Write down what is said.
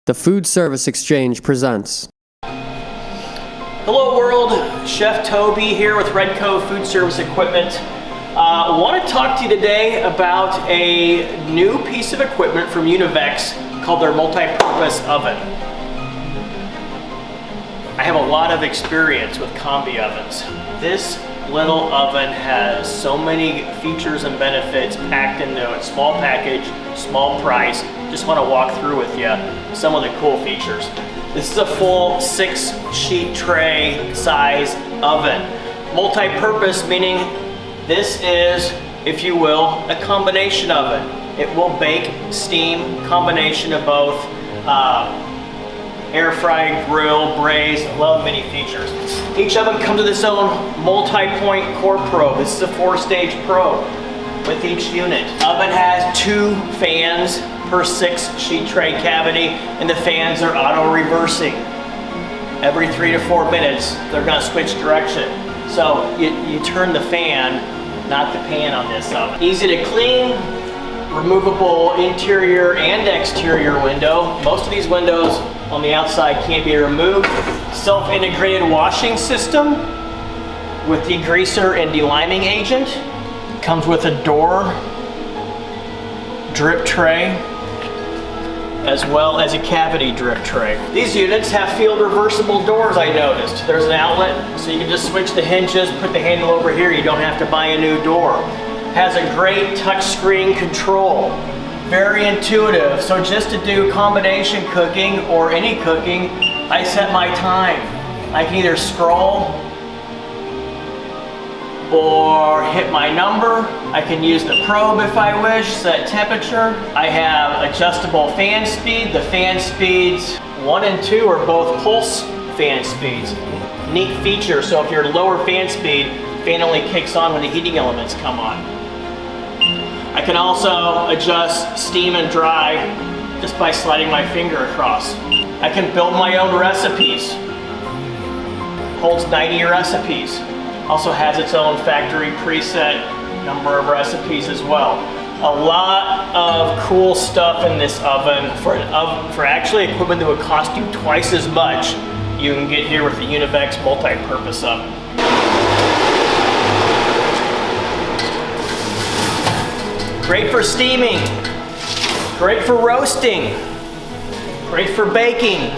The Food Service Exchange presents. Hello world, Chef Toby here with Redco Food Service Equipment. I want to talk to you today about a new piece of equipment from Univex called their multi-purpose oven. I have a lot of experience with Combi ovens. This little oven has so many features and benefits packed into a small package, small price. Just want to walk through with you some of the cool features. This is a full 6-sheet tray size oven. Multi-purpose meaning this is, if you will, a combination oven. It will bake, steam, combination of both, air fry, grill, braise, love many features. Each oven comes with its own multi-point core probe. This is a 4-stage probe with each unit. Oven has 2 fans per 6-sheet tray cavity, and the fans are auto-reversing. Every 3 to 4 minutes, they're gonna switch direction. So you turn the fan, not the pan on this oven. Easy to clean, removable interior and exterior window. Most of these windows on the outside can't be removed. Self-integrated washing system with degreaser and deliming agent. Comes with a door, drip tray, as well as a cavity drip tray. These units have field reversible doors, I noticed. There's an outlet, so you can just switch the hinges, put the handle over here. You don't have to buy a new door. Has a great touchscreen control. Very intuitive. So just to do combination cooking or any cooking, I set my time. I can either scroll or hit my number. I can use the probe if I wish, set temperature. I have adjustable fan speed. The fan speeds 1 and 2 are both pulse fan speeds. Neat feature, so if you're lower fan speed, fan only kicks on when the heating elements come on. I can also adjust steam and dry just by sliding my finger across. I can build my own recipes. Holds 90 recipes. Also has its own factory preset number of recipes as well. A lot of cool stuff in this oven for actually equipment that would cost you twice as much. You can get here with the Univex multi-purpose oven. Great for steaming, great for roasting, great for baking.